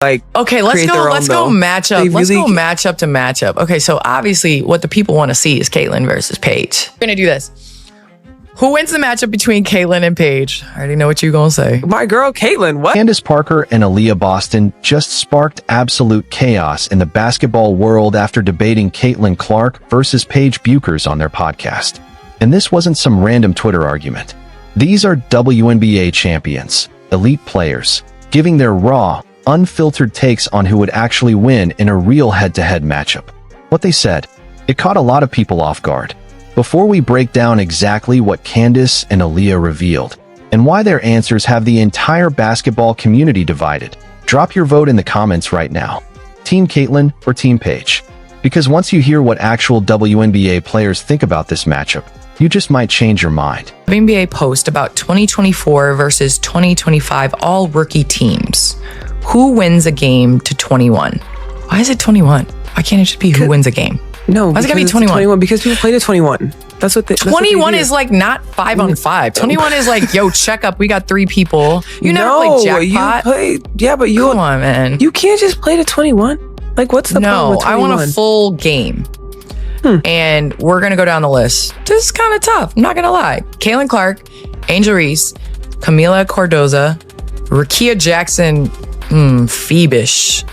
like, okay, let's go match up. Let's go match up to match up. Okay, so obviously what the people want to see is Caitlyn versus Paige. We're gonna do this. Who wins the matchup between Caitlyn and Paige? I already know what you're gonna say. My girl Caitlyn, what? Candace Parker and Aaliyah Boston just sparked absolute chaos in the basketball world after debating Caitlin Clark versus Paige Bueckers on their podcast. And this wasn't some random Twitter argument. These are WNBA champions, elite players, giving their raw, unfiltered takes on who would actually win in a real head-to-head matchup. What they said, it caught a lot of people off guard. Before we break down exactly what Candace and Aaliyah revealed, and why their answers have the entire basketball community divided, drop your vote in the comments right now. Team Caitlyn or Team Paige? Because once you hear what actual WNBA players think about this matchup, you just might change your mind. WNBA post about 2024 versus 2025 all-rookie teams. Who wins a game to 21? Why is it 21? Why can't it just be who wins a game? No, why's it gotta be 21? Because people play to 21. That's what they 21 is like not 5 on 5. 21 is like, yo, check up. We got 3 people. You never played jackpot. But you come on, man. You can't just play to 21. Like, what's the problem with 21? I want a full game. And we're gonna go down the list. This is kind of tough. I'm not gonna lie. Caitlin Clark, Angel Reese, Camila Cardoza, Rickea Jackson, Phoebish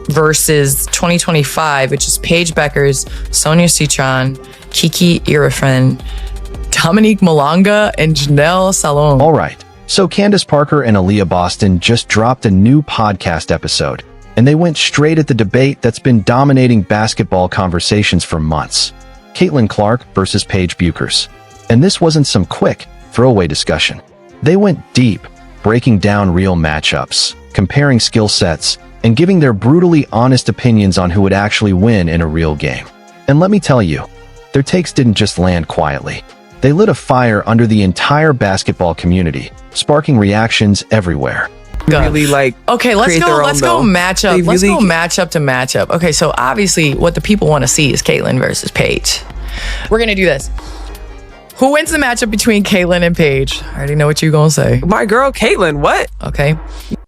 versus 2025, which is Paige Bueckers, Sonia Citron, Kiki Irifen, Dominique Malonga, and Janelle Salon. All right, so Candace Parker and Aaliyah Boston just dropped a new podcast episode, and they went straight at the debate that's been dominating basketball conversations for months. Caitlin Clark versus Paige Bueckers. And this wasn't some quick, throwaway discussion. They went deep, breaking down real matchups, comparing skill sets, and giving their brutally honest opinions on who would actually win in a real game. And let me tell you, their takes didn't just land quietly. They lit a fire under the entire basketball community, sparking reactions everywhere. Really, like, okay, let's go match up. Let's go match up to match up. Okay, so obviously what the people want to see is Caitlyn versus Paige. We're gonna do this. Who wins the matchup between Caitlyn and Paige? I already know what you're gonna say. My girl Caitlyn, what? Okay.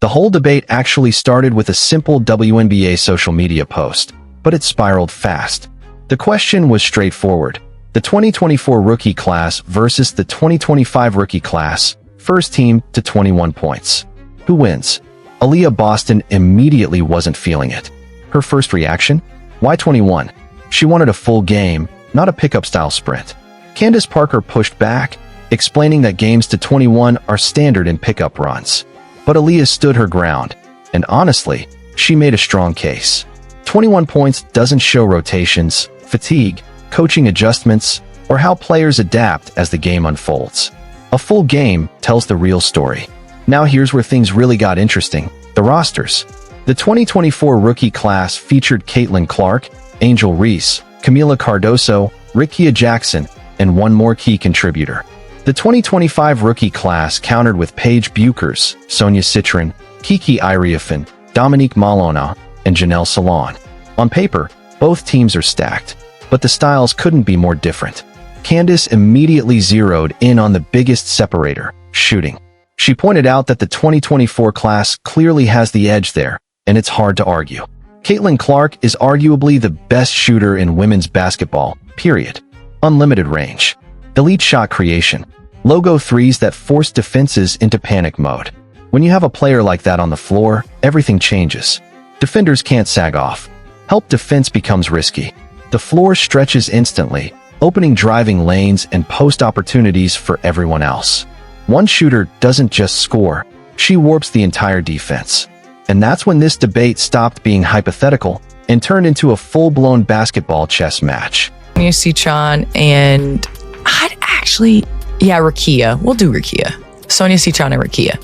The whole debate actually started with a simple WNBA social media post, but it spiraled fast. The question was straightforward. The 2024 rookie class versus the 2025 rookie class, first team to 21 points. Who wins? Aaliyah Boston immediately wasn't feeling it. Her first reaction? Why 21? She wanted a full game, not a pickup-style sprint. Candace Parker pushed back, explaining that games to 21 are standard in pickup runs. But Aaliyah stood her ground, and honestly, she made a strong case. 21 points doesn't show rotations, fatigue, coaching adjustments, or how players adapt as the game unfolds. A full game tells the real story. Now here's where things really got interesting, the rosters. The 2024 rookie class featured Caitlin Clark, Angel Reese, Camila Cardoso, Rickea Jackson, and one more key contributor. The 2025 rookie class countered with Paige Bueckers, Sonia Citron, Kiki Irifen, Dominique Malonga, and Janelle Salon. On paper, both teams are stacked, but the styles couldn't be more different. Candace immediately zeroed in on the biggest separator, shooting. She pointed out that the 2024 class clearly has the edge there, and it's hard to argue. Caitlin Clark is arguably the best shooter in women's basketball, period. Unlimited range, elite shot creation, logo threes that force defenses into panic mode. When you have a player like that on the floor, everything changes. Defenders can't sag off. Help defense becomes risky. The floor stretches instantly, opening driving lanes and post opportunities for everyone else. One shooter doesn't just score, she warps the entire defense. And that's when this debate stopped being hypothetical and turned into a full-blown basketball chess match. Sonia Citron and I'd actually, Rickea. We'll do Rickea. Sonia Citron and Rickea.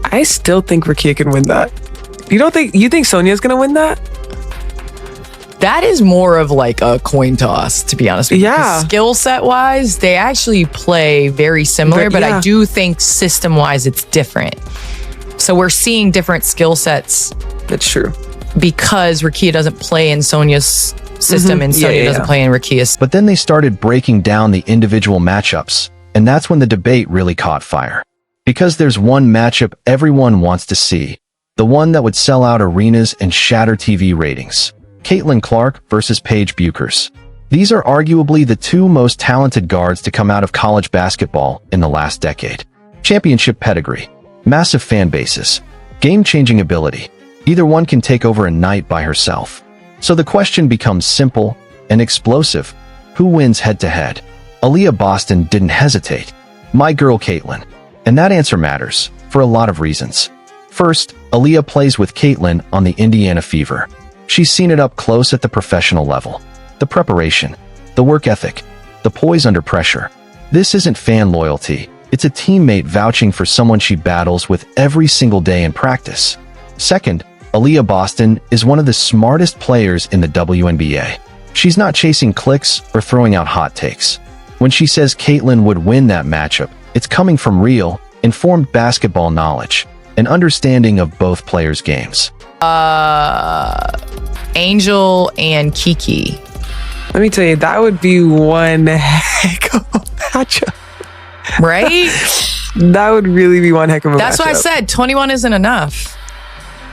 I still think Rickea can win that. You think Sonia's gonna win that? That is more of like a coin toss, to be honest with you. Yeah. Skill set wise, they actually play very similar, but I do think system wise it's different. So we're seeing different skill sets. That's true. Because Rickea doesn't play in Sonia's system and Sonia doesn't play in Rickea's. But then they started breaking down the individual matchups, and that's when the debate really caught fire. Because there's one matchup everyone wants to see, the one that would sell out arenas and shatter TV ratings. Caitlin Clark versus Paige Bueckers. These are arguably the two most talented guards to come out of college basketball in the last decade. Championship pedigree, massive fan bases, game-changing ability. Either one can take over a night by herself. So the question becomes simple and explosive. Who wins head-to-head? Aaliyah Boston didn't hesitate. My girl Caitlin. And that answer matters, for a lot of reasons. First, Aaliyah plays with Caitlin on the Indiana Fever. She's seen it up close at the professional level. The preparation, the work ethic, the poise under pressure. This isn't fan loyalty. It's a teammate vouching for someone she battles with every single day in practice. Second, Aaliyah Boston is one of the smartest players in the WNBA. She's not chasing clicks or throwing out hot takes. When she says Caitlin would win that matchup, it's coming from real, informed basketball knowledge, an understanding of both players' games. Angel and Kiki. Let me tell you, that would be one heck of a matchup. Right? That would really be one heck of a matchup. That's what I said. 21 isn't enough.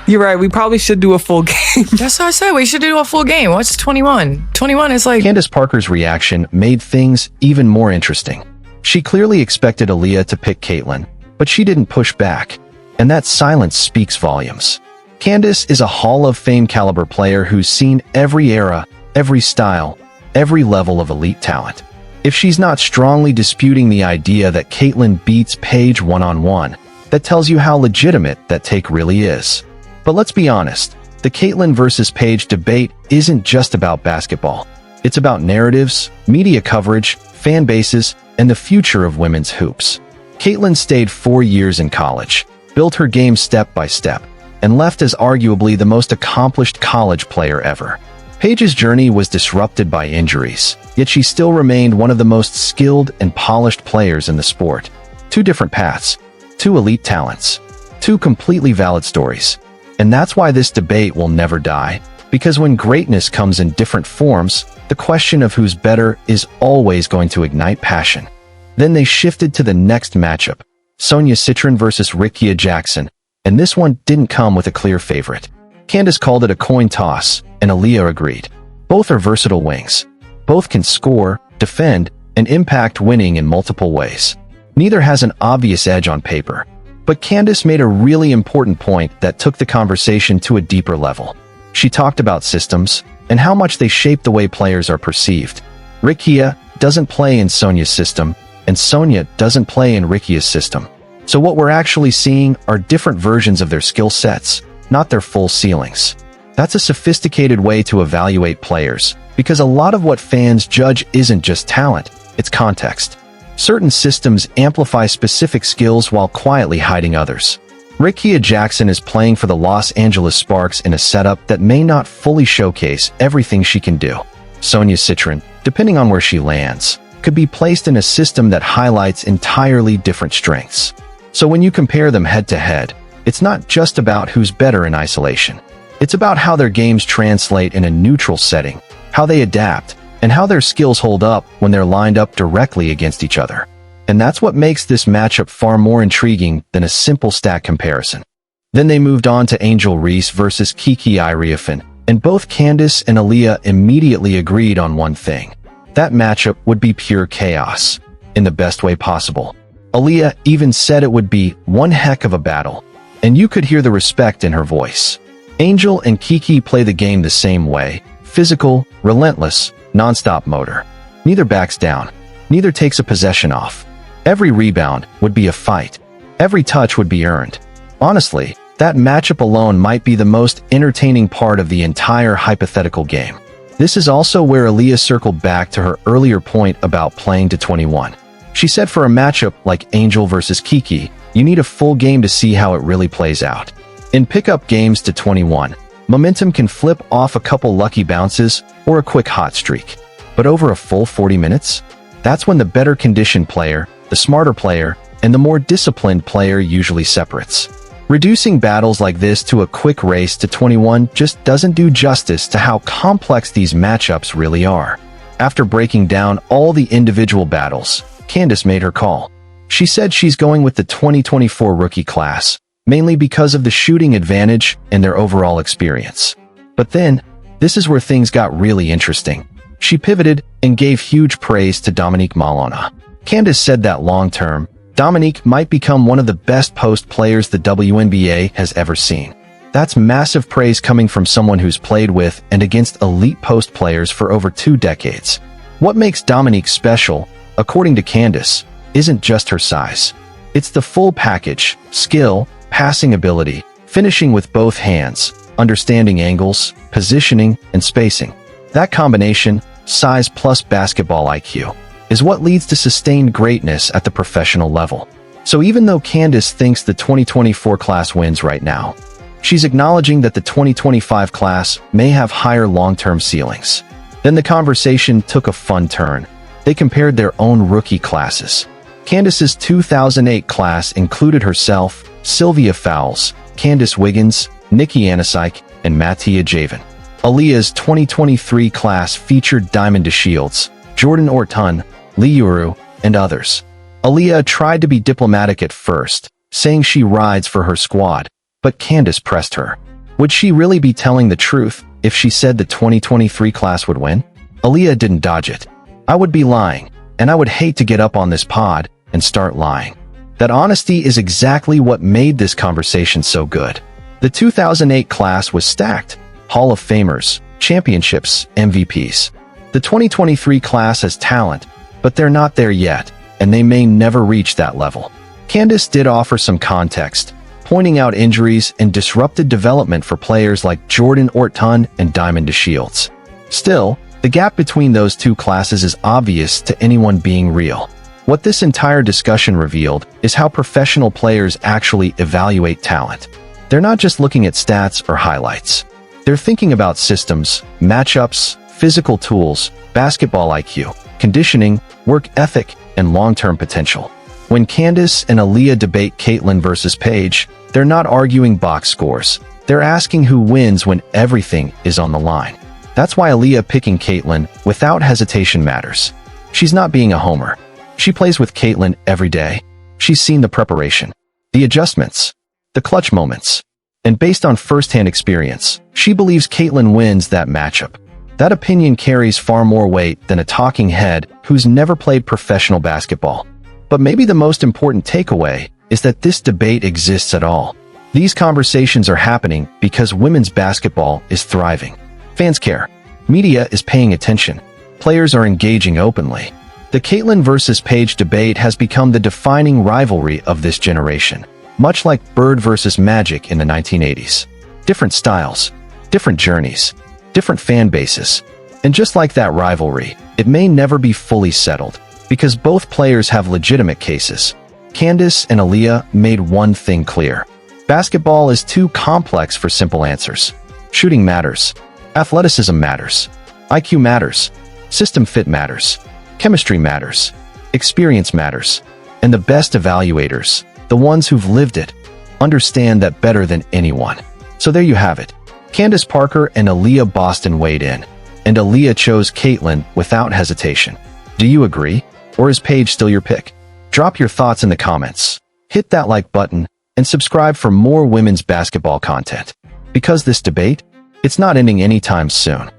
You're right. We probably should do a full game. That's what I said. We should do a full game. What's 21? 21 is like... Candace Parker's reaction made things even more interesting. She clearly expected Aaliyah to pick Caitlin, but she didn't push back. And that silence speaks volumes. Candace is a Hall of Fame caliber player who's seen every era, every style, every level of elite talent. If she's not strongly disputing the idea that Caitlin beats Paige one-on-one, that tells you how legitimate that take really is. But let's be honest, the Caitlin versus Paige debate isn't just about basketball. It's about narratives, media coverage, fan bases, and the future of women's hoops. Caitlin stayed 4 years in college, built her game step by step, and left as arguably the most accomplished college player ever. Paige's journey was disrupted by injuries, yet she still remained one of the most skilled and polished players in the sport. Two different paths, two elite talents, two completely valid stories. And that's why this debate will never die, because when greatness comes in different forms, the question of who's better is always going to ignite passion. Then they shifted to the next matchup, Sonia Citron versus Rickea Jackson, and this one didn't come with a clear favorite. Candace called it a coin toss, and Aaliyah agreed. Both are versatile wings. Both can score, defend, and impact winning in multiple ways. Neither has an obvious edge on paper. But Candace made a really important point that took the conversation to a deeper level. She talked about systems and how much they shape the way players are perceived. Rickea doesn't play in Sonia's system, and Sonia doesn't play in Rickea's system. So what we're actually seeing are different versions of their skill sets, not their full ceilings. That's a sophisticated way to evaluate players, because a lot of what fans judge isn't just talent, it's context. Certain systems amplify specific skills while quietly hiding others. Rickea Jackson is playing for the Los Angeles Sparks in a setup that may not fully showcase everything she can do. Sonia Citron, depending on where she lands, could be placed in a system that highlights entirely different strengths. So when you compare them head-to-head, it's not just about who's better in isolation. It's about how their games translate in a neutral setting, how they adapt, and how their skills hold up when they're lined up directly against each other. And that's what makes this matchup far more intriguing than a simple stat comparison. Then they moved on to Angel Reese versus Kiki Iriefan, and both Candace and Aaliyah immediately agreed on one thing. That matchup would be pure chaos, in the best way possible. Aaliyah even said it would be one heck of a battle, and you could hear the respect in her voice. Angel and Kiki play the game the same way, physical, relentless, non-stop motor. Neither backs down. Neither takes a possession off. Every rebound would be a fight. Every touch would be earned. Honestly, that matchup alone might be the most entertaining part of the entire hypothetical game. This is also where Aaliyah circled back to her earlier point about playing to 21. She said for a matchup like Angel versus Kiki, you need a full game to see how it really plays out. In pickup games to 21, momentum can flip off a couple lucky bounces or a quick hot streak. But over a full 40 minutes? That's when the better conditioned player, the smarter player, and the more disciplined player usually separates. Reducing battles like this to a quick race to 21 just doesn't do justice to how complex these matchups really are. After breaking down all the individual battles, Candace made her call. She said she's going with the 2024 rookie class, mainly because of the shooting advantage and their overall experience. But then, this is where things got really interesting. She pivoted and gave huge praise to Dominique Malona. Candace said that long-term, Dominique might become one of the best post players the WNBA has ever seen. That's massive praise coming from someone who's played with and against elite post players for over 2 decades. What makes Dominique special, according to Candace, isn't just her size. It's the full package: skill, passing ability, finishing with both hands, understanding angles, positioning, and spacing. That combination, size plus basketball IQ, is what leads to sustained greatness at the professional level. So even though Candace thinks the 2024 class wins right now, she's acknowledging that the 2025 class may have higher long-term ceilings. Then the conversation took a fun turn. They compared their own rookie classes. Candace's 2008 class included herself, Sylvia Fowles, Candace Wiggins, Nikki Anasike, and Mattia Javan. Aaliyah's 2023 class featured Diamond DeShields, Jordan Orton, Lee Uru, and others. Aaliyah tried to be diplomatic at first, saying she rides for her squad, but Candace pressed her. Would she really be telling the truth if she said the 2023 class would win? Aaliyah didn't dodge it. I would be lying, and I would hate to get up on this pod and start lying. That honesty is exactly what made this conversation so good. The 2008 class was stacked. Hall of Famers, championships, MVPs. The 2023 class has talent, but they're not there yet, and they may never reach that level. Candace did offer some context, pointing out injuries and disrupted development for players like Jordan Orton and Diamond DeShields. Still, the gap between those two classes is obvious to anyone being real. What this entire discussion revealed is how professional players actually evaluate talent. They're not just looking at stats or highlights. They're thinking about systems, matchups, physical tools, basketball IQ, conditioning, work ethic, and long-term potential. When Candace and Aaliyah debate Caitlyn versus Paige, they're not arguing box scores. They're asking who wins when everything is on the line. That's why Aaliyah picking Caitlyn without hesitation matters. She's not being a homer. She plays with Caitlyn every day. She's seen the preparation, the adjustments, the clutch moments. And based on first-hand experience, she believes Caitlyn wins that matchup. That opinion carries far more weight than a talking head who's never played professional basketball. But maybe the most important takeaway is that this debate exists at all. These conversations are happening because women's basketball is thriving. Fans care. Media is paying attention. Players are engaging openly. The Caitlyn versus Paige debate has become the defining rivalry of this generation, much like Bird versus Magic in the 1980s. Different styles, different journeys, different fan bases. And just like that rivalry, it may never be fully settled, because both players have legitimate cases. Candace and Aaliyah made one thing clear. Basketball is too complex for simple answers. Shooting matters. Athleticism matters. IQ matters. System fit matters. Chemistry matters. Experience matters. And the best evaluators, the ones who've lived it, understand that better than anyone. So there you have it. Candace Parker and Aaliyah Boston weighed in, and Aaliyah chose Caitlyn without hesitation. Do you agree? Or is Paige still your pick? Drop your thoughts in the comments. Hit that like button and subscribe for more women's basketball content. Because this debate, it's not ending anytime soon.